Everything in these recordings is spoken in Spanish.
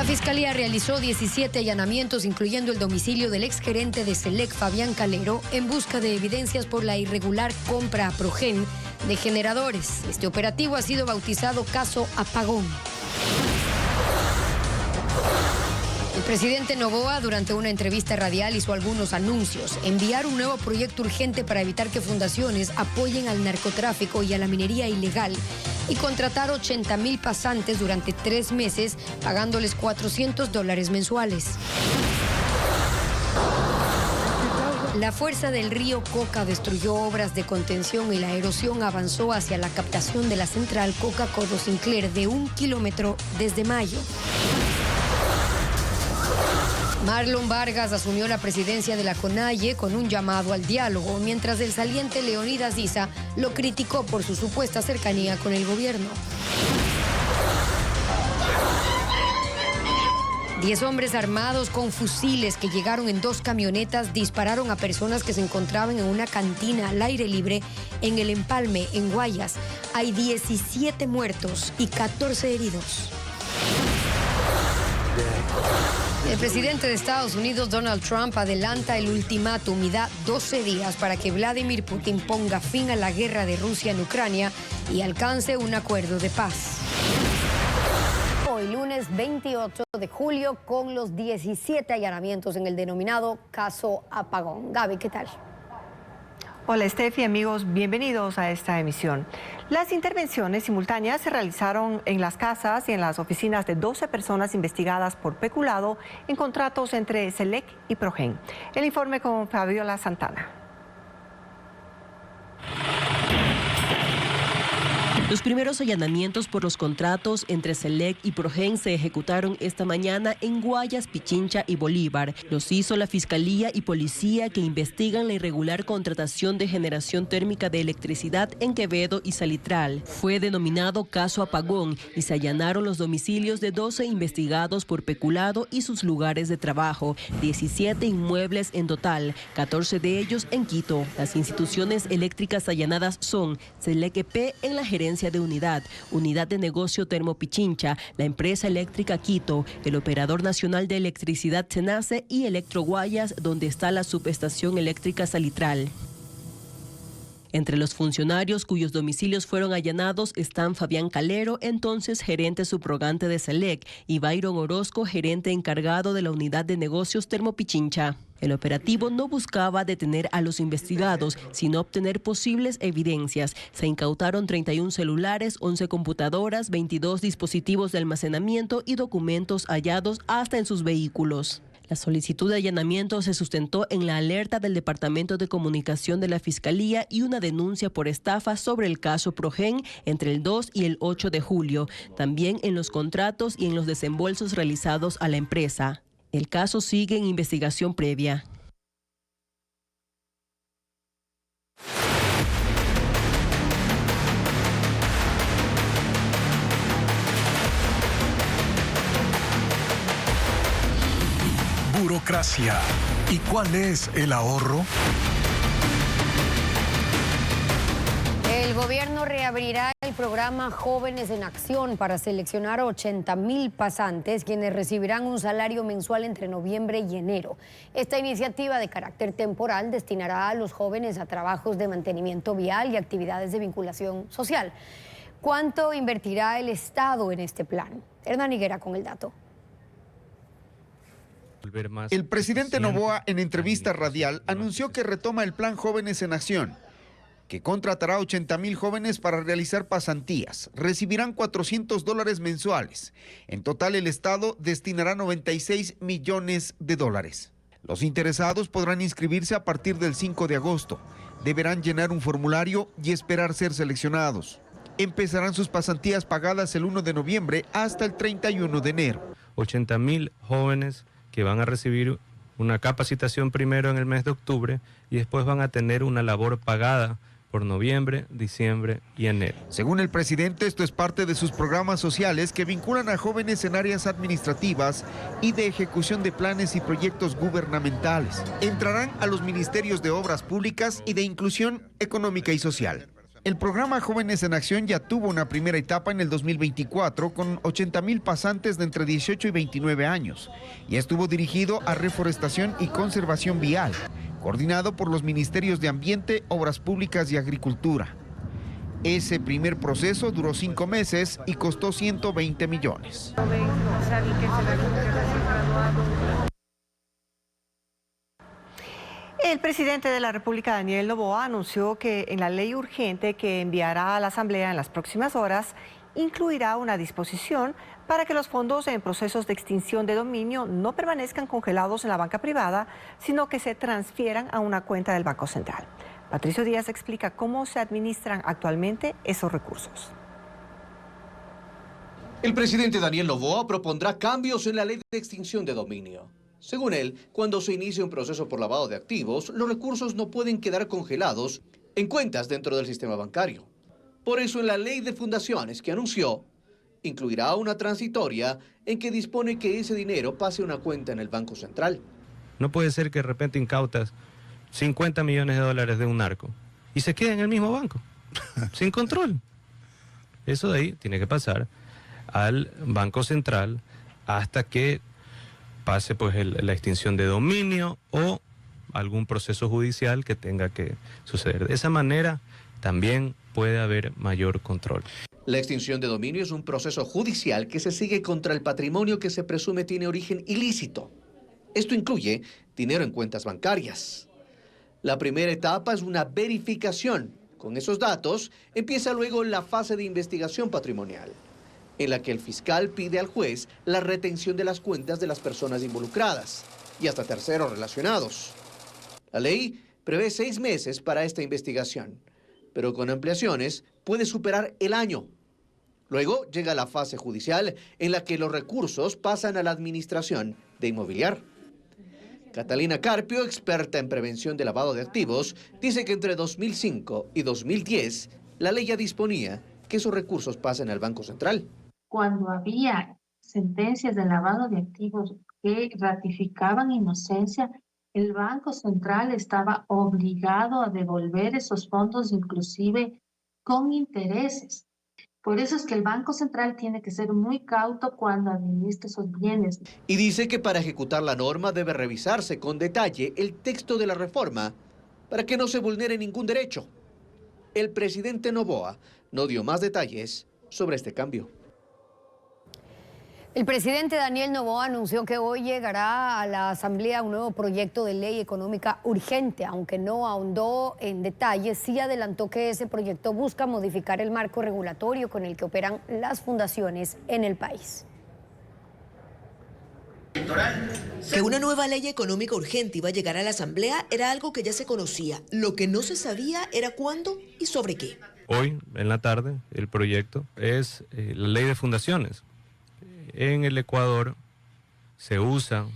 Fiscalía realizó 17 allanamientos, incluyendo el domicilio del exgerente de Selec, Fabián Calero, en busca de evidencias por la irregular compra a Progen de generadores. Este operativo ha sido bautizado Caso Apagón. El presidente Noboa, durante una entrevista radial, hizo algunos anuncios. Enviar un nuevo proyecto urgente para evitar que fundaciones apoyen al narcotráfico y a la minería ilegal, y contratar 80,000 pasantes durante 3 meses, pagándoles $400 mensuales. La fuerza del río Coca destruyó obras de contención y la erosión avanzó hacia la captación de la central Coca-Codo Sinclair de 1 kilómetro desde mayo. Marlon Vargas asumió la presidencia de la CONAIE con un llamado al diálogo, mientras el saliente Leonidas Issa lo criticó por su supuesta cercanía con el gobierno. 10 hombres armados con fusiles que llegaron en 2 camionetas dispararon a personas que se encontraban en una cantina al aire libre en El Empalme, en Guayas. Hay 17 muertos y 14 heridos. El presidente de Estados Unidos, Donald Trump, adelanta el ultimátum y da 12 días para que Vladimir Putin ponga fin a la guerra de Rusia en Ucrania y alcance un acuerdo de paz. Hoy, lunes 28 de julio, con los 17 allanamientos en el denominado Caso Apagón. Gaby, ¿qué tal? Hola, Steffi, amigos, bienvenidos a esta emisión. Las intervenciones simultáneas se realizaron en las casas y en las oficinas de 12 personas investigadas por peculado en contratos entre Selec y Progen. El informe con Fabiola Santana. Los primeros allanamientos por los contratos entre Selec y Progen se ejecutaron esta mañana en Guayas, Pichincha y Bolívar. Los hizo la Fiscalía y Policía, que investigan la irregular contratación de generación térmica de electricidad en Quevedo y Salitral. Fue denominado Caso Apagón y se allanaron los domicilios de 12 investigados por peculado y sus lugares de trabajo. 17 inmuebles en total, 14 de ellos en Quito. Las instituciones eléctricas allanadas son Selec EP en la gerencia de Unidad de Negocio Termopichincha, la empresa eléctrica Quito, el Operador Nacional de Electricidad Cenace y Electroguayas, donde está la subestación eléctrica Salitral. Entre los funcionarios cuyos domicilios fueron allanados están Fabián Calero, entonces gerente subrogante de Selec, y Byron Orozco, gerente encargado de la Unidad de Negocios Termopichincha. El operativo no buscaba detener a los investigados, sino obtener posibles evidencias. Se incautaron 31 celulares, 11 computadoras, 22 dispositivos de almacenamiento y documentos hallados hasta en sus vehículos. La solicitud de allanamiento se sustentó en la alerta del Departamento de Comunicación de la Fiscalía y una denuncia por estafa sobre el caso Progen entre el 2 y el 8 de julio, también en los contratos y en los desembolsos realizados a la empresa. El caso sigue en investigación previa. Burocracia. ¿Y cuál es el ahorro? El gobierno reabrirá el programa Jóvenes en Acción para seleccionar a 80,000 pasantes, quienes recibirán un salario mensual entre noviembre y enero. Esta iniciativa de carácter temporal destinará a los jóvenes a trabajos de mantenimiento vial y actividades de vinculación social. ¿Cuánto invertirá el Estado en este plan? Hernán Higuera con el dato. El presidente Noboa, en entrevista radial, anunció que retoma el plan Jóvenes en Acción, que contratará 80,000 jóvenes para realizar pasantías. Recibirán $400 mensuales. En total, el Estado destinará 96 millones de dólares. Los interesados podrán inscribirse a partir del 5 de agosto. Deberán llenar un formulario y esperar ser seleccionados. Empezarán sus pasantías pagadas el 1 de noviembre hasta el 31 de enero. 80,000 jóvenes que van a recibir una capacitación primero en el mes de octubre y después van a tener una labor pagada por noviembre, diciembre y enero. Según el presidente, esto es parte de sus programas sociales que vinculan a jóvenes en áreas administrativas y de ejecución de planes y proyectos gubernamentales. Entrarán a los ministerios de Obras Públicas y de Inclusión Económica y Social. El programa Jóvenes en Acción ya tuvo una primera etapa en el 2024 con 80,000 pasantes de entre 18 y 29 años y estuvo dirigido a reforestación y conservación vial, coordinado por los Ministerios de Ambiente, Obras Públicas y Agricultura. Ese primer proceso duró 5 meses y costó 120 millones. El presidente de la República, Daniel Noboa, anunció que en la ley urgente que enviará a la Asamblea en las próximas horas, incluirá una disposición para que los fondos en procesos de extinción de dominio no permanezcan congelados en la banca privada, sino que se transfieran a una cuenta del Banco Central. Patricio Díaz explica cómo se administran actualmente esos recursos. El presidente Daniel Noboa propondrá cambios en la ley de extinción de dominio. Según él, cuando se inicia un proceso por lavado de activos, los recursos no pueden quedar congelados en cuentas dentro del sistema bancario. Por eso, en la ley de fundaciones que anunció, incluirá una transitoria en que dispone que ese dinero pase a una cuenta en el Banco Central. No puede ser que de repente incautas 50 millones de dólares de un narco y se quede en el mismo banco, sin control. Eso de ahí tiene que pasar al Banco Central hasta que pase pues la extinción de dominio o algún proceso judicial que tenga que suceder. De esa manera también puede haber mayor control. La extinción de dominio es un proceso judicial que se sigue contra el patrimonio que se presume tiene origen ilícito. Esto incluye dinero en cuentas bancarias. La primera etapa es una verificación. Con esos datos empieza luego la fase de investigación patrimonial, en la que el fiscal pide al juez la retención de las cuentas de las personas involucradas y hasta terceros relacionados. La ley prevé 6 meses para esta investigación, pero con ampliaciones puede superar el año. Luego llega la fase judicial en la que los recursos pasan a la administración de Inmobiliar. Catalina Carpio, experta en prevención de lavado de activos, dice que entre 2005 y 2010 la ley ya disponía que esos recursos pasen al Banco Central. Cuando había sentencias de lavado de activos que ratificaban inocencia, el Banco Central estaba obligado a devolver esos fondos, inclusive con intereses. Por eso es que el Banco Central tiene que ser muy cauto cuando administra esos bienes. Y dice que para ejecutar la norma debe revisarse con detalle el texto de la reforma para que no se vulnere ningún derecho. El presidente Noboa no dio más detalles sobre este cambio. El presidente Daniel Noboa anunció que hoy llegará a la Asamblea un nuevo proyecto de ley económica urgente, aunque no ahondó en detalles, sí adelantó que ese proyecto busca modificar el marco regulatorio con el que operan las fundaciones en el país. Que una nueva ley económica urgente iba a llegar a la Asamblea era algo que ya se conocía. Lo que no se sabía era cuándo y sobre qué. Hoy, en la tarde, el proyecto es la ley de fundaciones. En el Ecuador se usan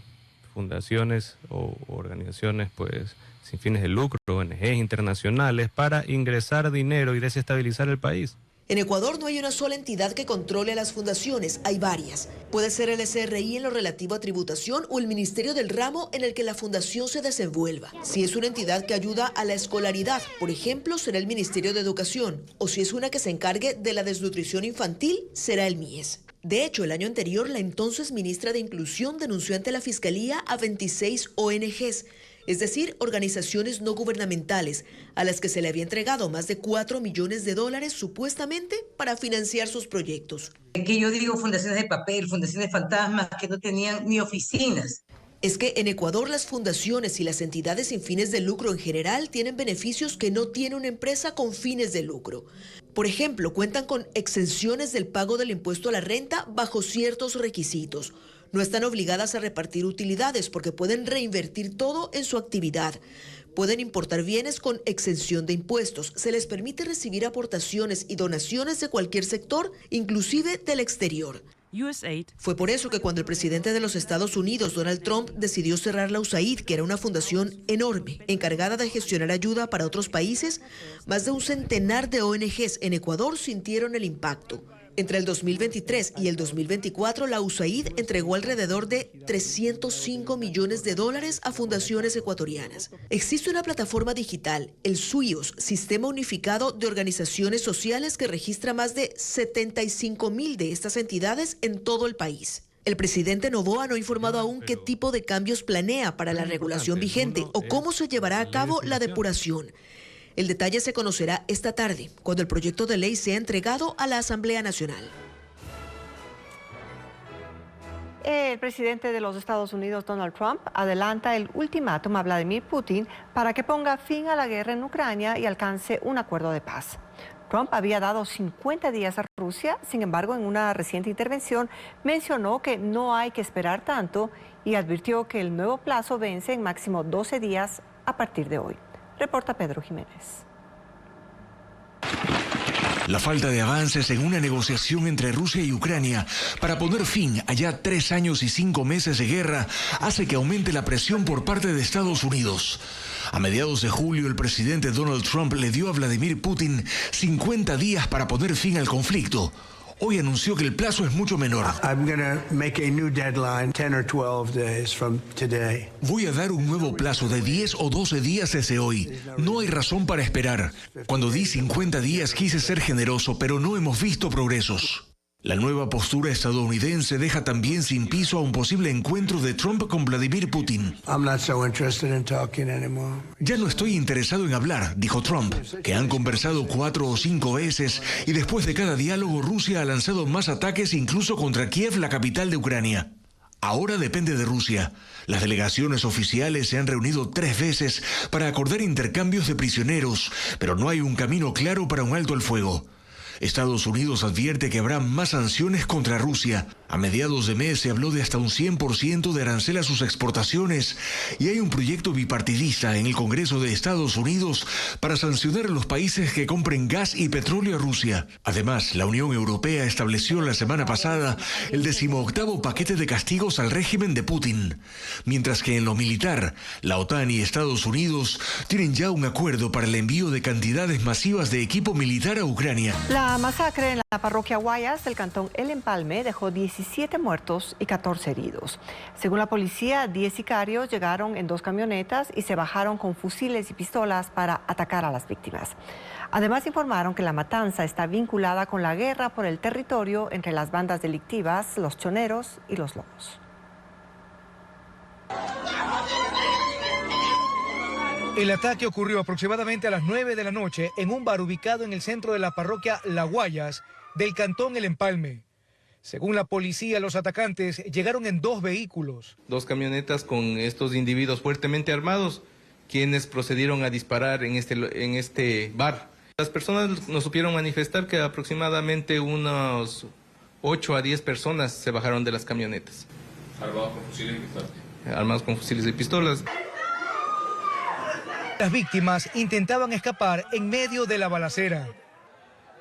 fundaciones o organizaciones pues sin fines de lucro, ONGs internacionales, para ingresar dinero y desestabilizar el país. En Ecuador no hay una sola entidad que controle a las fundaciones, hay varias. Puede ser el SRI en lo relativo a tributación o el Ministerio del Ramo en el que la fundación se desenvuelva. Si es una entidad que ayuda a la escolaridad, por ejemplo, será el Ministerio de Educación. O si es una que se encargue de la desnutrición infantil, será el MIES. De hecho, el año anterior, la entonces ministra de Inclusión denunció ante la Fiscalía a 26 ONGs, es decir, organizaciones no gubernamentales, a las que se le había entregado más de $4 millones supuestamente para financiar sus proyectos. Que yo digo fundaciones de papel, fundaciones fantasmas que no tenían ni oficinas. Es que en Ecuador las fundaciones y las entidades sin fines de lucro en general tienen beneficios que no tiene una empresa con fines de lucro. Por ejemplo, cuentan con exenciones del pago del impuesto a la renta bajo ciertos requisitos. No están obligadas a repartir utilidades porque pueden reinvertir todo en su actividad. Pueden importar bienes con exención de impuestos. Se les permite recibir aportaciones y donaciones de cualquier sector, inclusive del exterior. USAID. Fue por eso que cuando el presidente de los Estados Unidos, Donald Trump, decidió cerrar la USAID, que era una fundación enorme, encargada de gestionar ayuda para otros países, más de un centenar de ONGs en Ecuador sintieron el impacto. Entre el 2023 y el 2024, la USAID entregó alrededor de $305 millones a fundaciones ecuatorianas. Existe una plataforma digital, el SUIOS, Sistema Unificado de Organizaciones Sociales, que registra más de 75.000 de estas entidades en todo el país. El presidente Noboa no ha informado aún qué tipo de cambios planea para la regulación vigente o cómo se llevará a cabo la depuración. El detalle se conocerá esta tarde, cuando el proyecto de ley sea entregado a la Asamblea Nacional. El presidente de los Estados Unidos, Donald Trump, adelanta el ultimátum a Vladimir Putin para que ponga fin a la guerra en Ucrania y alcance un acuerdo de paz. Trump había dado 50 días a Rusia, sin embargo, en una reciente intervención mencionó que no hay que esperar tanto y advirtió que el nuevo plazo vence en máximo 12 días a partir de hoy. Reporta Pedro Jiménez. La falta de avances en una negociación entre Rusia y Ucrania para poner fin a ya 3 años y 5 meses de guerra hace que aumente la presión por parte de Estados Unidos. A mediados de julio, el presidente Donald Trump le dio a Vladimir Putin 50 días para poner fin al conflicto. Hoy anunció que el plazo es mucho menor. Voy a dar un nuevo plazo de 10 o 12 días desde hoy. No hay razón para esperar. Cuando di 50 días quise ser generoso, pero no hemos visto progresos. La nueva postura estadounidense deja también sin piso a un posible encuentro de Trump con Vladimir Putin. Ya no estoy interesado en hablar, dijo Trump, que han conversado 4 o 5 veces y después de cada diálogo Rusia ha lanzado más ataques incluso contra Kiev, la capital de Ucrania. Ahora depende de Rusia. Las delegaciones oficiales se han reunido 3 veces para acordar intercambios de prisioneros, pero no hay un camino claro para un alto al fuego. Estados Unidos advierte que habrá más sanciones contra Rusia. A mediados de mes se habló de hasta un 100% de arancel a sus exportaciones y hay un proyecto bipartidista en el Congreso de Estados Unidos para sancionar a los países que compren gas y petróleo a Rusia. Además, la Unión Europea estableció la semana pasada el 18º paquete de castigos al régimen de Putin. Mientras que en lo militar, la OTAN y Estados Unidos tienen ya un acuerdo para el envío de cantidades masivas de equipo militar a Ucrania. La masacre en la parroquia Guayas del cantón El Empalme dejó 17 muertos y 14 heridos. Según la policía, 10 sicarios llegaron en 2 camionetas y se bajaron con fusiles y pistolas para atacar a las víctimas. Además, informaron que la matanza está vinculada con la guerra por el territorio entre las bandas delictivas, los choneros y los lobos. El ataque ocurrió aproximadamente a las 9 de la noche en un bar ubicado en el centro de la parroquia Las Guayas del cantón El Empalme. Según la policía, los atacantes llegaron en 2 vehículos. 2 camionetas con estos individuos fuertemente armados, quienes procedieron a disparar en este bar. Las personas nos supieron manifestar que aproximadamente unos 8 a 10 personas se bajaron de las camionetas. Armados con fusiles y pistolas. Armados con fusiles y pistolas. Las víctimas intentaban escapar en medio de la balacera.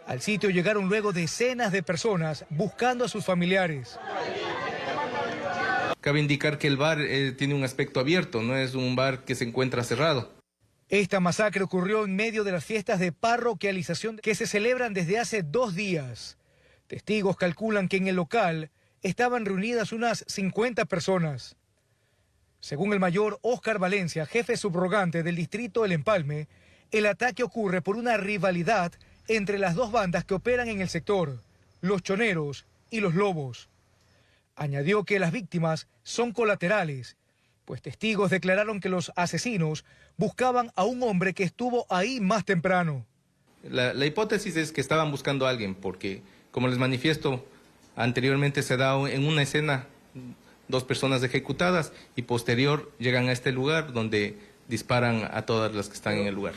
Al sitio llegaron luego decenas de personas buscando a sus familiares. Cabe indicar que el bar tiene un aspecto abierto, no es un bar que se encuentra cerrado. Esta masacre ocurrió en medio de las fiestas de parroquialización que se celebran desde hace 2 días. Testigos calculan que en el local estaban reunidas unas 50 personas. Según el mayor Óscar Valencia, jefe subrogante del distrito El Empalme, el ataque ocurre por una rivalidad entre las 2 bandas que operan en el sector, los choneros y los lobos. Añadió que las víctimas son colaterales, pues testigos declararon que los asesinos buscaban a un hombre que estuvo ahí más temprano. La hipótesis es que estaban buscando a alguien, porque, como les manifiesto, anteriormente se da en una escena 2 personas ejecutadas y posterior llegan a este lugar donde disparan a todas las que están en el lugar.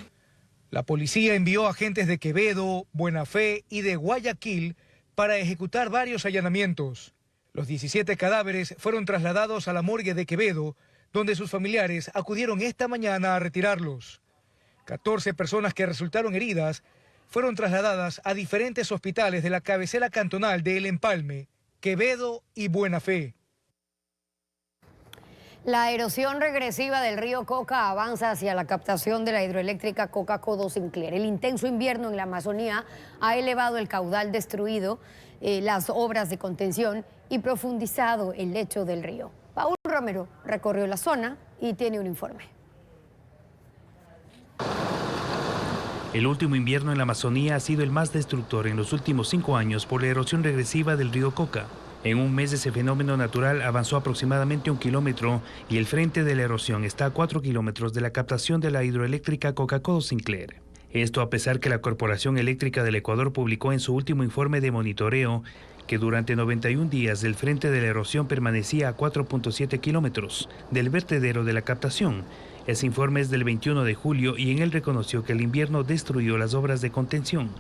La policía envió agentes de Quevedo, Buena Fe y de Guayaquil para ejecutar varios allanamientos. Los 17 cadáveres fueron trasladados a la morgue de Quevedo, donde sus familiares acudieron esta mañana a retirarlos. 14 personas que resultaron heridas fueron trasladadas a diferentes hospitales de la cabecera cantonal de El Empalme, Quevedo y Buena Fe. La erosión regresiva del río Coca avanza hacia la captación de la hidroeléctrica Coca-Codo Sinclair. El intenso invierno en la Amazonía ha elevado el caudal destruido, las obras de contención y profundizado el lecho del río. Paul Romero recorrió la zona y tiene un informe. El último invierno en la Amazonía ha sido el más destructor en los últimos 5 años por la erosión regresiva del río Coca. En un mes ese fenómeno natural avanzó aproximadamente 1 kilómetro y el frente de la erosión está a 4 kilómetros de la captación de la hidroeléctrica Coca-Codo Sinclair. Esto a pesar que la Corporación Eléctrica del Ecuador publicó en su último informe de monitoreo que durante 91 días el frente de la erosión permanecía a 4.7 kilómetros del vertedero de la captación. Ese informe es del 21 de julio y en él reconoció que el invierno destruyó las obras de contención.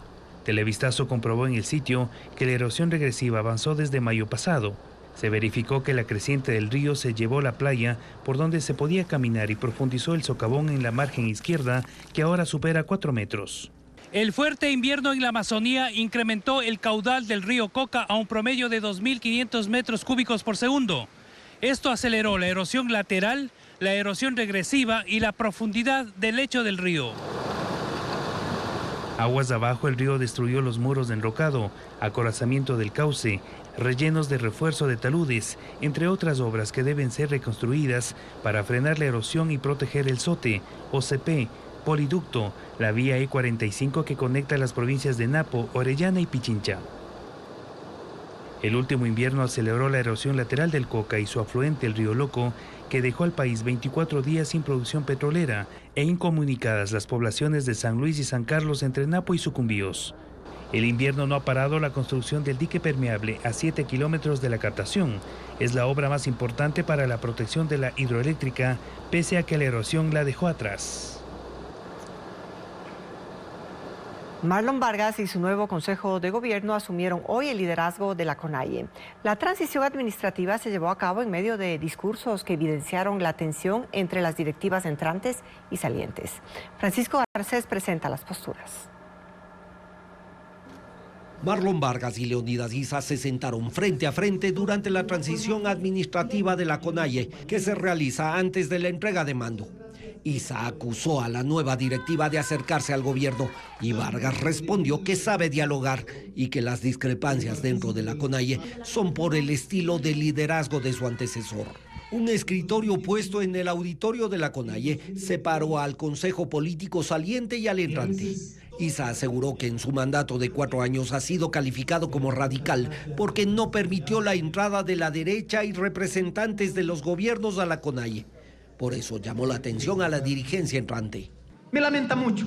Televistazo comprobó en el sitio que la erosión regresiva avanzó desde mayo pasado. Se verificó que la creciente del río se llevó la playa por donde se podía caminar y profundizó el socavón en la margen izquierda, que ahora supera 4 metros. El fuerte invierno en la Amazonía incrementó el caudal del río Coca a un promedio de 2.500 metros cúbicos por segundo. Esto aceleró la erosión lateral, la erosión regresiva y la profundidad del lecho del río. Aguas abajo, el río destruyó los muros de enrocado, acorazamiento del cauce, rellenos de refuerzo de taludes, entre otras obras que deben ser reconstruidas para frenar la erosión y proteger el SOTE, OCP, Poliducto, la vía E45 que conecta las provincias de Napo, Orellana y Pichincha. El último invierno aceleró la erosión lateral del Coca y su afluente, el río Loco, que dejó al país 24 días sin producción petrolera e incomunicadas las poblaciones de San Luis y San Carlos entre Napo y Sucumbíos. El invierno no ha parado la construcción del dique permeable a 7 kilómetros de la captación. Es la obra más importante para la protección de la hidroeléctrica, pese a que la erosión la dejó atrás. Marlon Vargas y su nuevo Consejo de Gobierno asumieron hoy el liderazgo de la CONAIE. La transición administrativa se llevó a cabo en medio de discursos que evidenciaron la tensión entre las directivas entrantes y salientes. Francisco Garcés presenta las posturas. Marlon Vargas y Leonidas Issa se sentaron frente a frente durante la transición administrativa de la CONAIE, que se realiza antes de la entrega de mando. Issa acusó a la nueva directiva de acercarse al gobierno y Vargas respondió que sabe dialogar y que las discrepancias dentro de la CONAIE son por el estilo de liderazgo de su antecesor. Un escritorio puesto en el auditorio de la CONAIE separó al Consejo Político saliente y al entrante. Issa aseguró que en su mandato de 4 años ha sido calificado como radical porque no permitió la entrada de la derecha y representantes de los gobiernos a la CONAIE. Por eso llamó la atención a la dirigencia entrante. Me lamenta mucho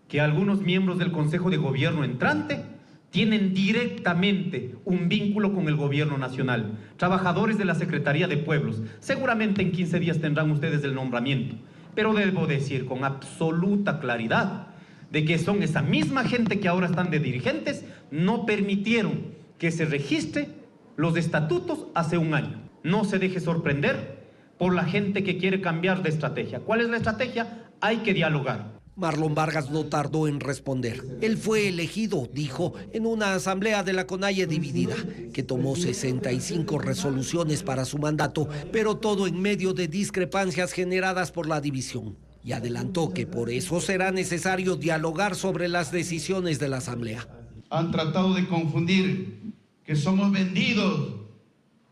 que algunos miembros del Consejo de Gobierno entrante tienen directamente un vínculo con el Gobierno Nacional. Trabajadores de la Secretaría de Pueblos. Seguramente en 15 días tendrán ustedes el nombramiento. Pero debo decir con absoluta claridad de que son esa misma gente que ahora están de dirigentes, no permitieron que se registre los estatutos hace un año. No se deje sorprender por la gente que quiere cambiar de estrategia. ¿Cuál es la estrategia? Hay que dialogar. Marlon Vargas no tardó en responder. Él fue elegido, dijo, en una asamblea de la CONAIE dividida, que tomó 65 resoluciones para su mandato, pero todo en medio de discrepancias generadas por la división. Y adelantó que por eso será necesario dialogar sobre las decisiones de la asamblea. Han tratado de confundir que somos vendidos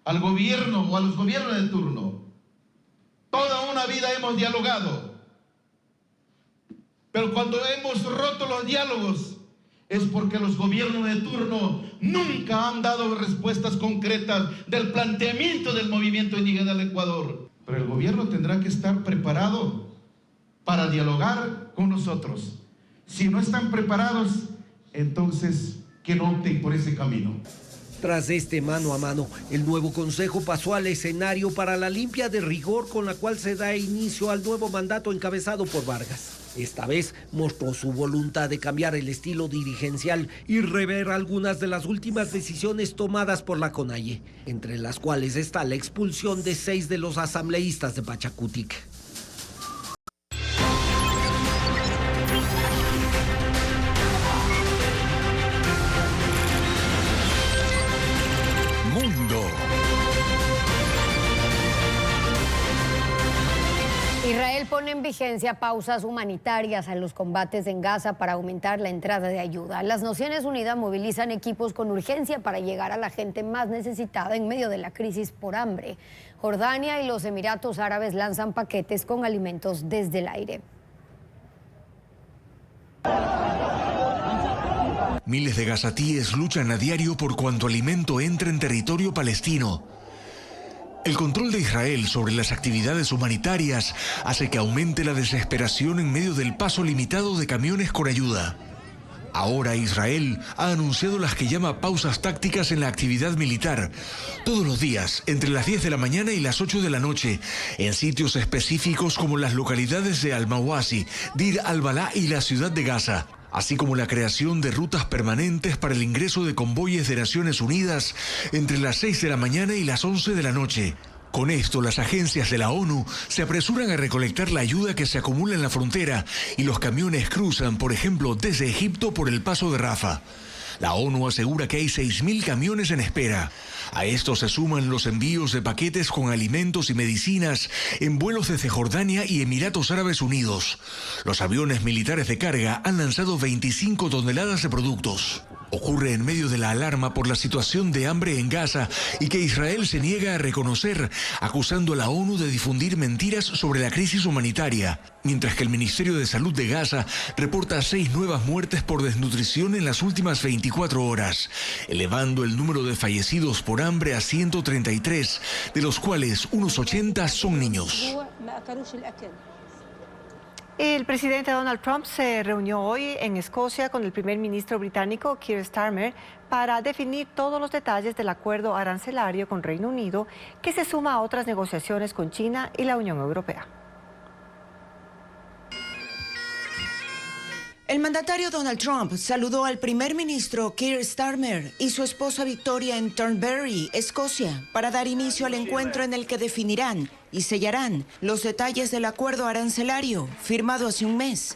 al gobierno o a los gobiernos de turno. Toda una vida hemos dialogado, pero cuando hemos roto los diálogos es porque los gobiernos de turno nunca han dado respuestas concretas del planteamiento del movimiento indígena del Ecuador. Pero el gobierno tendrá que estar preparado para dialogar con nosotros. Si no están preparados, entonces que no opten por ese camino. Tras este mano a mano, el nuevo consejo pasó al escenario para la limpia de rigor con la cual se da inicio al nuevo mandato encabezado por Vargas. Esta vez mostró su voluntad de cambiar el estilo dirigencial y rever algunas de las últimas decisiones tomadas por la CONAIE, entre las cuales está la expulsión de 6 de los asambleístas de Pachacutic. pone en vigencia pausas humanitarias a los combates en Gaza para aumentar la entrada de ayuda. Las Naciones Unidas movilizan equipos con urgencia para llegar a la gente más necesitada en medio de la crisis por hambre. Jordania y los Emiratos Árabes lanzan paquetes con alimentos desde el aire. Miles de gazatíes luchan a diario por cuanto alimento entra en territorio palestino. El control de Israel sobre las actividades humanitarias hace que aumente la desesperación en medio del paso limitado de camiones con ayuda. Ahora Israel ha anunciado las que llama pausas tácticas en la actividad militar, todos los días, entre las 10 de la mañana y las 8 de la noche, en sitios específicos como las localidades de Al-Mawasi, Dir al-Balá y la ciudad de Gaza, así como la creación de rutas permanentes para el ingreso de convoyes de Naciones Unidas entre las 6 de la mañana y las 11 de la noche. Con esto, las agencias de la ONU se apresuran a recolectar la ayuda que se acumula en la frontera y los camiones cruzan, por ejemplo, desde Egipto por el paso de Rafah. La ONU asegura que hay 6.000 camiones en espera. A esto se suman los envíos de paquetes con alimentos y medicinas en vuelos desde Jordania y Emiratos Árabes Unidos. Los aviones militares de carga han lanzado 25 toneladas de productos. Ocurre en medio de la alarma por la situación de hambre en Gaza y que Israel se niega a reconocer, acusando a la ONU de difundir mentiras sobre la crisis humanitaria, mientras que el Ministerio de Salud de Gaza reporta 6 nuevas muertes por desnutrición en las últimas 24 horas, elevando el número de fallecidos por hambre a 133, de los cuales unos 80 son niños. El presidente Donald Trump se reunió hoy en Escocia con el primer ministro británico Keir Starmer para definir todos los detalles del acuerdo arancelario con Reino Unido, que se suma a otras negociaciones con China y la Unión Europea. El mandatario Donald Trump saludó al primer ministro Keir Starmer y su esposa Victoria en Turnberry, Escocia, para dar inicio al encuentro en el que definirán y sellarán los detalles del acuerdo arancelario firmado hace un mes.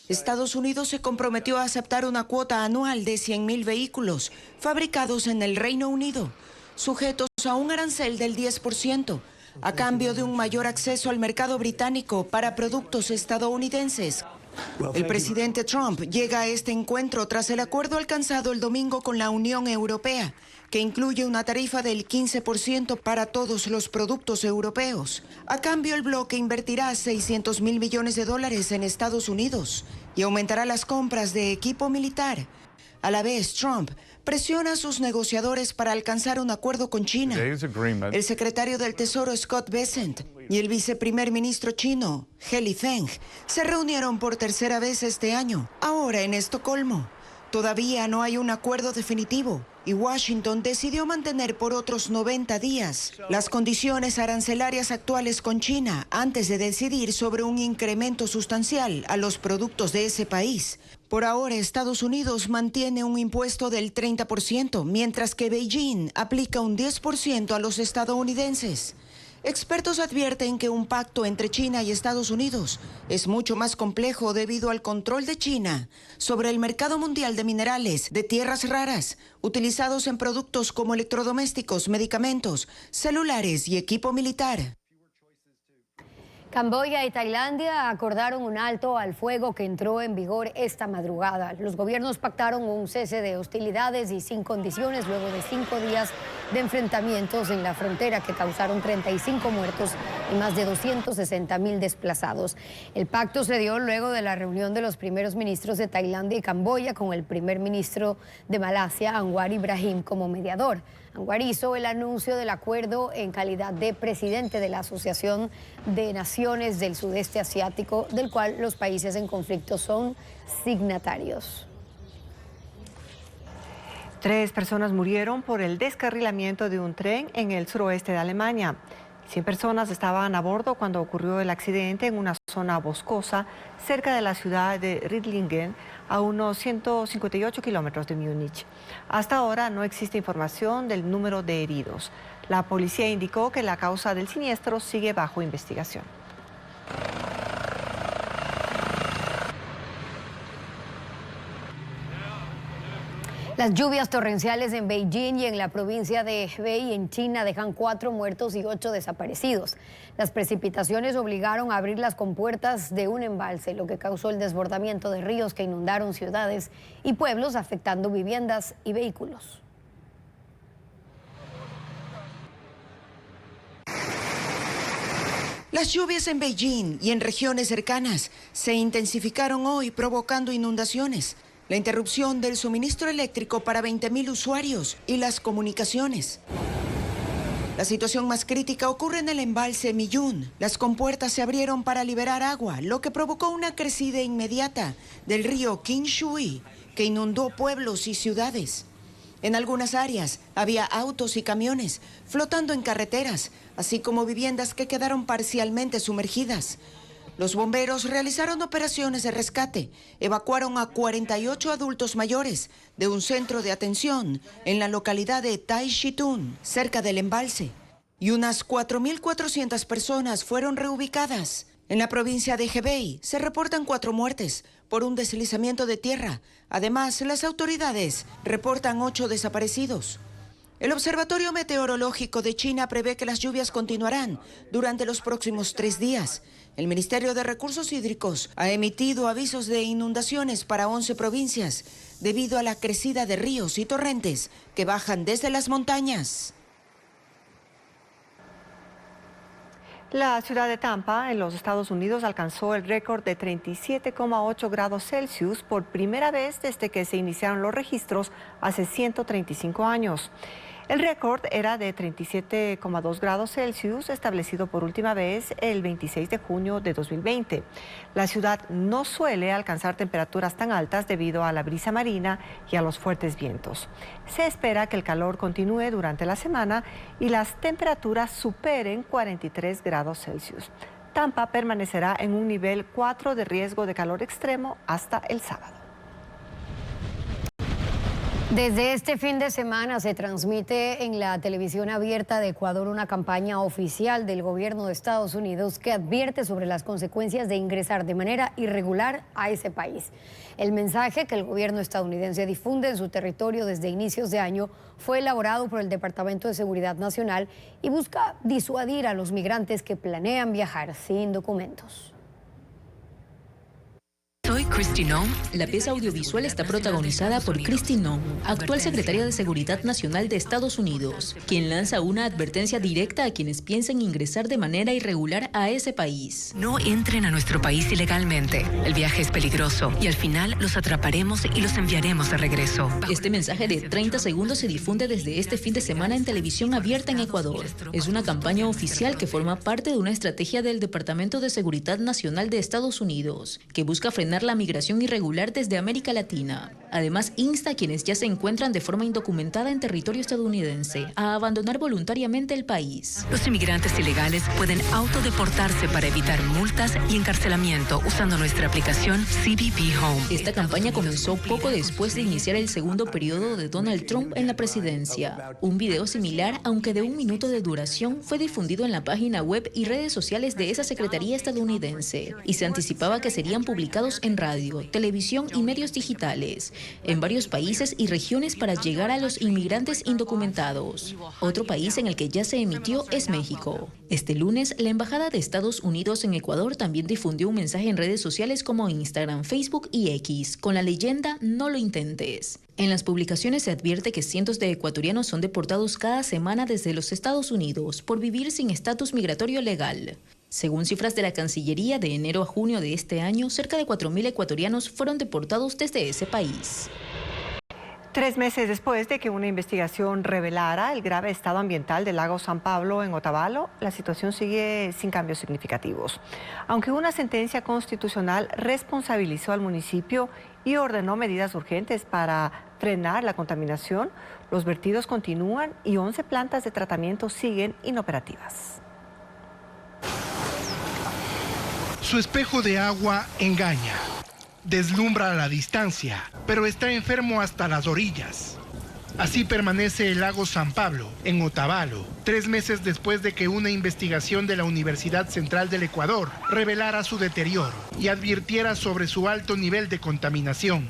Estados Unidos se comprometió a aceptar una cuota anual de 100.000 vehículos fabricados en el Reino Unido, sujetos a un arancel del 10%, a cambio de un mayor acceso al mercado británico para productos estadounidenses. El presidente Trump llega a este encuentro tras el acuerdo alcanzado el domingo con la Unión Europea, que incluye una tarifa del 15% para todos los productos europeos. A cambio, el bloque invertirá $600.000 millones en Estados Unidos y aumentará las compras de equipo militar. A la vez, Trump presiona a sus negociadores para alcanzar un acuerdo con China. El secretario del Tesoro Scott Bessent y el viceprimer ministro chino He Feng se reunieron por tercera vez este año, ahora en Estocolmo. Todavía no hay un acuerdo definitivo y Washington decidió mantener por otros 90 días las condiciones arancelarias actuales con China antes de decidir sobre un incremento sustancial a los productos de ese país. Por ahora, Estados Unidos mantiene un impuesto del 30%, mientras que Beijing aplica un 10% a los estadounidenses. Expertos advierten que un pacto entre China y Estados Unidos es mucho más complejo debido al control de China sobre el mercado mundial de minerales de tierras raras utilizados en productos como electrodomésticos, medicamentos, celulares y equipo militar. Camboya y Tailandia acordaron un alto al fuego que entró en vigor esta madrugada. Los gobiernos pactaron un cese de hostilidades y sin condiciones luego de 5 días de enfrentamientos en la frontera que causaron 35 muertos y más de 260.000 desplazados. El pacto se dio luego de la reunión de los primeros ministros de Tailandia y Camboya con el primer ministro de Malasia, Anwar Ibrahim, como mediador. Anwar hizo el anuncio del acuerdo en calidad de presidente de la Asociación de Naciones del Sudeste Asiático, del cual los países en conflicto son signatarios. 3 personas murieron por el descarrilamiento de un tren en el suroeste de Alemania. 100 personas estaban a bordo cuando ocurrió el accidente en una zona boscosa cerca de la ciudad de Riedlingen, a unos 158 kilómetros de Múnich. Hasta ahora no existe información del número de heridos. La policía indicó que la causa del siniestro sigue bajo investigación. Las lluvias torrenciales en Beijing y en la provincia de Hebei, en China, dejan 4 muertos y 8 desaparecidos. Las precipitaciones obligaron a abrir las compuertas de un embalse, lo que causó el desbordamiento de ríos que inundaron ciudades y pueblos, afectando viviendas y vehículos. Las lluvias en Beijing y en regiones cercanas se intensificaron hoy, provocando inundaciones, la interrupción del suministro eléctrico para 20.000 usuarios y las comunicaciones. La situación más crítica ocurre en el embalse Miyun. Las compuertas se abrieron para liberar agua, lo que provocó una crecida inmediata del río Qingshui, que inundó pueblos y ciudades. En algunas áreas había autos y camiones flotando en carreteras, así como viviendas que quedaron parcialmente sumergidas. Los bomberos realizaron operaciones de rescate, evacuaron a 48 adultos mayores de un centro de atención en la localidad de Taishitun, cerca del embalse, y unas 4.400 personas fueron reubicadas. En la provincia de Hebei se reportan 4 muertes por un deslizamiento de tierra. Además, las autoridades reportan 8 desaparecidos. El Observatorio Meteorológico de China prevé que las lluvias continuarán durante los próximos 3 días. El Ministerio de Recursos Hídricos ha emitido avisos de inundaciones para 11 provincias debido a la crecida de ríos y torrentes que bajan desde las montañas. La ciudad de Tampa, en los Estados Unidos, alcanzó el récord de 37,8 grados Celsius por primera vez desde que se iniciaron los registros hace 135 años. El récord era de 37,2 grados Celsius, establecido por última vez el 26 de junio de 2020. La ciudad no suele alcanzar temperaturas tan altas debido a la brisa marina y a los fuertes vientos. Se espera que el calor continúe durante la semana y las temperaturas superen 43 grados Celsius. Tampa permanecerá en un nivel 4 de riesgo de calor extremo hasta el sábado. Desde este fin de semana se transmite en la televisión abierta de Ecuador una campaña oficial del gobierno de Estados Unidos que advierte sobre las consecuencias de ingresar de manera irregular a ese país. El mensaje que el gobierno estadounidense difunde en su territorio desde inicios de año fue elaborado por el Departamento de Seguridad Nacional y busca disuadir a los migrantes que planean viajar sin documentos. Soy Kristi Noem. La pieza audiovisual está protagonizada por Kristi Noem, actual secretaria de Seguridad Nacional de Estados Unidos, quien lanza una advertencia directa a quienes piensen ingresar de manera irregular a ese país. No entren a nuestro país ilegalmente. El viaje es peligroso y al final los atraparemos y los enviaremos de regreso. Este mensaje de 30 segundos se difunde desde este fin de semana en televisión abierta en Ecuador. Es una campaña oficial que forma parte de una estrategia del Departamento de Seguridad Nacional de Estados Unidos, que busca frenar la migración irregular desde América Latina. Además, insta a quienes ya se encuentran de forma indocumentada en territorio estadounidense a abandonar voluntariamente el país. Los inmigrantes ilegales pueden autodeportarse para evitar multas y encarcelamiento usando nuestra aplicación CBP Home. Esta campaña comenzó poco después de iniciar el segundo periodo de Donald Trump en la presidencia. Un video similar, aunque de 1 minuto de duración, fue difundido en la página web y redes sociales de esa secretaría estadounidense y se anticipaba que serían publicados en radio, televisión y medios digitales en varios países y regiones para llegar a los inmigrantes indocumentados. Otro país en el que ya se emitió es México. Este lunes, la Embajada de Estados Unidos en Ecuador también difundió un mensaje en redes sociales como Instagram, Facebook y X, con la leyenda "No lo intentes". En las publicaciones se advierte que cientos de ecuatorianos son deportados cada semana desde los Estados Unidos por vivir sin estatus migratorio legal. Según cifras de la Cancillería, de enero a junio de este año, cerca de 4.000 ecuatorianos fueron deportados desde ese país. 3 meses después de que una investigación revelara el grave estado ambiental del lago San Pablo en Otavalo, la situación sigue sin cambios significativos. Aunque una sentencia constitucional responsabilizó al municipio y ordenó medidas urgentes para frenar la contaminación, los vertidos continúan y 11 plantas de tratamiento siguen inoperativas. Su espejo de agua engaña, deslumbra a la distancia, pero está enfermo hasta las orillas. Así permanece el lago San Pablo, en Otavalo, 3 meses después de que una investigación de la Universidad Central del Ecuador revelara su deterioro y advirtiera sobre su alto nivel de contaminación.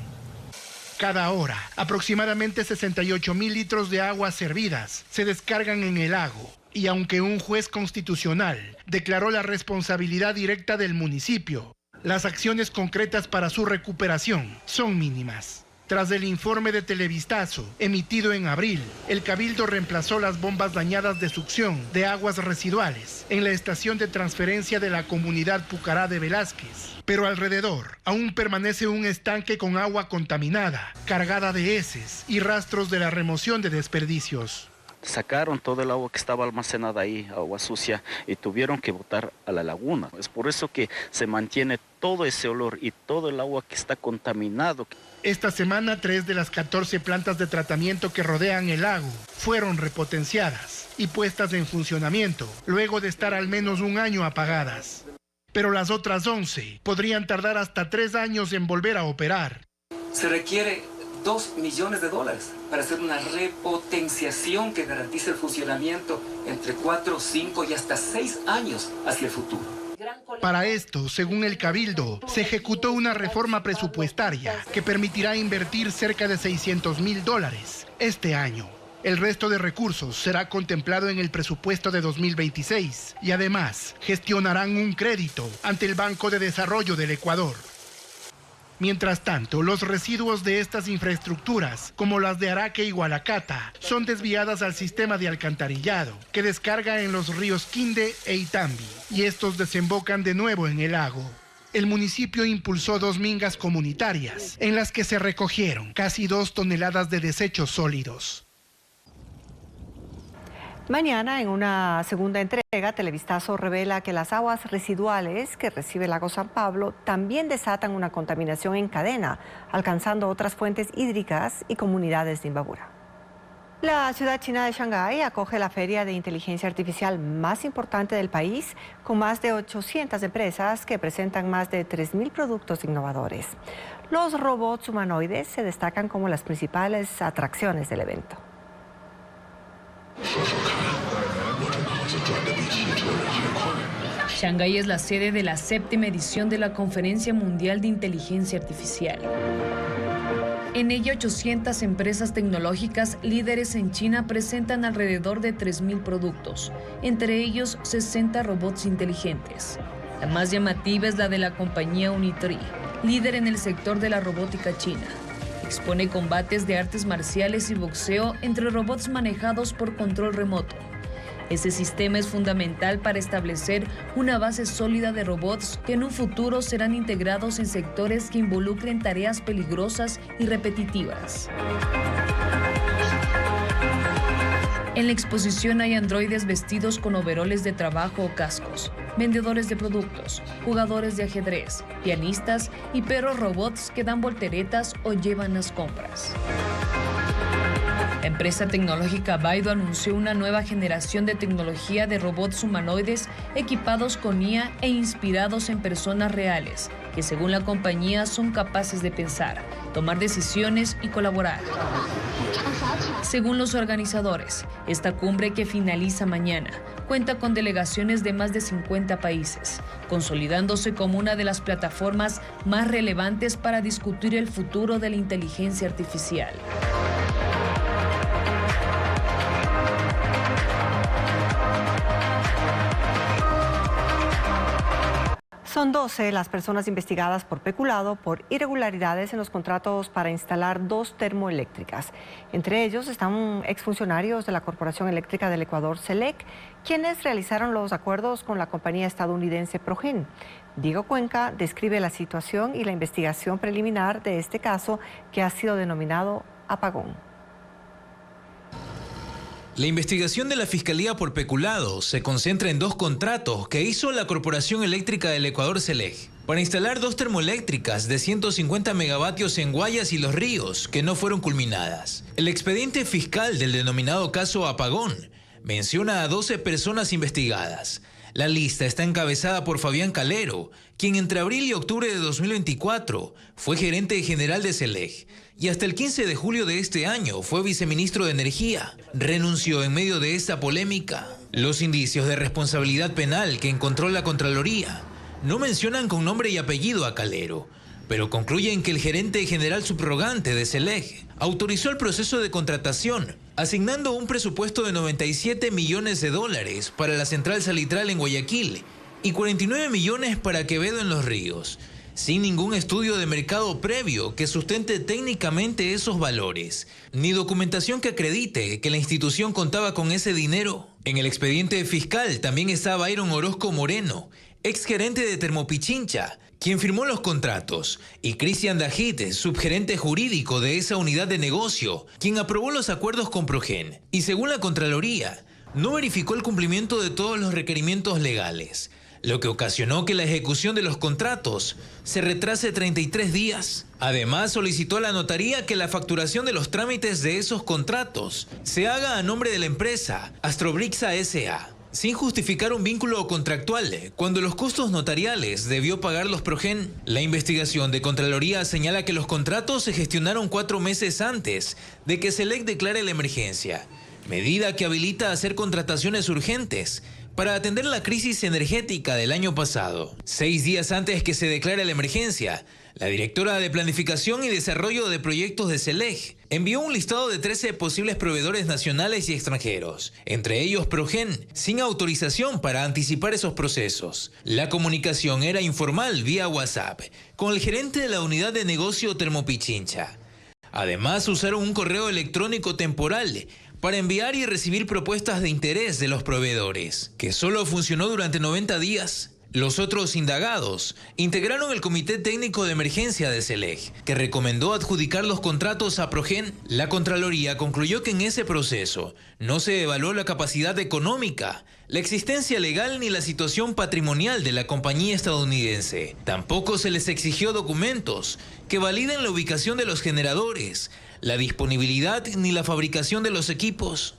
Cada hora, aproximadamente 68.000 litros de aguas servidas se descargan en el lago. Y aunque un juez constitucional declaró la responsabilidad directa del municipio, las acciones concretas para su recuperación son mínimas. Tras el informe de Televistazo, emitido en abril, el Cabildo reemplazó las bombas dañadas de succión de aguas residuales en la estación de transferencia de la comunidad Pucará de Velázquez. Pero alrededor aún permanece un estanque con agua contaminada, cargada de heces y rastros de la remoción de desperdicios. Sacaron todo el agua que estaba almacenada ahí, agua sucia, y tuvieron que botar a la laguna. Es por eso que se mantiene todo ese olor y todo el agua que está contaminado. Esta semana, 3 de las 14 plantas de tratamiento que rodean el lago fueron repotenciadas y puestas en funcionamiento, luego de estar al menos un año apagadas. Pero las otras 11 podrían tardar hasta 3 años en volver a operar. Se requiere $2 millones para hacer una repotenciación que garantice el funcionamiento entre 4, 5 y hasta 6 años hacia el futuro. Para esto, según el Cabildo, se ejecutó una reforma presupuestaria que permitirá invertir cerca de $600.000 este año. El resto de recursos será contemplado en el presupuesto de 2026 y además gestionarán un crédito ante el Banco de Desarrollo del Ecuador. Mientras tanto, los residuos de estas infraestructuras, como las de Araque y Gualacata, son desviadas al sistema de alcantarillado, que descarga en los ríos Quinde e Itambi, y estos desembocan de nuevo en el lago. El municipio impulsó 2 mingas comunitarias, en las que se recogieron casi 2 toneladas de desechos sólidos. Mañana, en una segunda entrega, Televistazo revela que las aguas residuales que recibe el lago San Pablo también desatan una contaminación en cadena, alcanzando otras fuentes hídricas y comunidades de Imbabura. La ciudad china de Shanghái acoge la feria de inteligencia artificial más importante del país, con más de 800 empresas que presentan más de 3.000 productos innovadores. Los robots humanoides se destacan como las principales atracciones del evento. Shanghái es la sede de la 7ª edición de la Conferencia Mundial de Inteligencia Artificial. En ella, 800 empresas tecnológicas líderes en China presentan alrededor de 3.000 productos, entre ellos 60 robots inteligentes. La más llamativa es la de la compañía Unitree, líder en el sector de la robótica china. Expone combates de artes marciales y boxeo entre robots manejados por control remoto. Ese sistema es fundamental para establecer una base sólida de robots que en un futuro serán integrados en sectores que involucren tareas peligrosas y repetitivas. En la exposición hay androides vestidos con overoles de trabajo o cascos, vendedores de productos, jugadores de ajedrez, pianistas y perros robots que dan volteretas o llevan las compras. La empresa tecnológica Baidu anunció una nueva generación de tecnología de robots humanoides equipados con IA e inspirados en personas reales, que según la compañía son capaces de pensar, tomar decisiones y colaborar. Según los organizadores, esta cumbre, que finaliza mañana, cuenta con delegaciones de más de 50 países, consolidándose como una de las plataformas más relevantes para discutir el futuro de la inteligencia artificial. Son 12 las personas investigadas por peculado por irregularidades en los contratos para instalar 2 termoeléctricas. Entre ellos están exfuncionarios de la Corporación Eléctrica del Ecuador, CELEC, quienes realizaron los acuerdos con la compañía estadounidense Progen. Diego Cuenca describe la situación y la investigación preliminar de este caso, que ha sido denominado apagón. La investigación de la Fiscalía por peculado se concentra en 2 contratos que hizo la Corporación Eléctrica del Ecuador, CELEC, para instalar 2 termoeléctricas de 150 megavatios en Guayas y Los Ríos, que no fueron culminadas. El expediente fiscal del denominado caso Apagón menciona a 12 personas investigadas. La lista está encabezada por Fabián Calero, quien entre abril y octubre de 2024 fue gerente general de CELEC y hasta el 15 de julio de este año fue viceministro de Energía. Renunció en medio de esta polémica. Los indicios de responsabilidad penal que encontró la Contraloría no mencionan con nombre y apellido a Calero, pero concluyen que el gerente general subrogante de SELEC autorizó el proceso de contratación, asignando un presupuesto de 97 millones de dólares para la central salitral en Guayaquil y 49 millones para Quevedo en Los Ríos, sin ningún estudio de mercado previo que sustente técnicamente esos valores, ni documentación que acredite que la institución contaba con ese dinero. En el expediente fiscal también estaba Byron Orozco Moreno, exgerente de Termopichincha, quien firmó los contratos, y Cristian Dajit, subgerente jurídico de esa unidad de negocio, quien aprobó los acuerdos con Progen, y según la Contraloría, no verificó el cumplimiento de todos los requerimientos legales, lo que ocasionó que la ejecución de los contratos se retrase 33 días. Además, solicitó a la notaría que la facturación de los trámites de esos contratos se haga a nombre de la empresa Astrobrixa S.A., sin justificar un vínculo contractual, cuando los costos notariales debió pagarlos Progen. La investigación de Contraloría señala que los contratos se gestionaron 4 meses antes de que SELEC declare la emergencia, medida que habilita hacer contrataciones urgentes para atender la crisis energética del año pasado. 6 días antes que se declare la emergencia, la directora de Planificación y Desarrollo de Proyectos de SELEC envió un listado de 13 posibles proveedores nacionales y extranjeros, entre ellos Progen, sin autorización para anticipar esos procesos. La comunicación era informal vía WhatsApp, con el gerente de la unidad de negocio Termopichincha. Además, usaron un correo electrónico temporal para enviar y recibir propuestas de interés de los proveedores, que solo funcionó durante 90 días. Los otros indagados integraron el Comité Técnico de Emergencia de SELEC, que recomendó adjudicar los contratos a Progen. La Contraloría concluyó que en ese proceso no se evaluó la capacidad económica, la existencia legal ni la situación patrimonial de la compañía estadounidense. Tampoco se les exigió documentos que validen la ubicación de los generadores, la disponibilidad ni la fabricación de los equipos.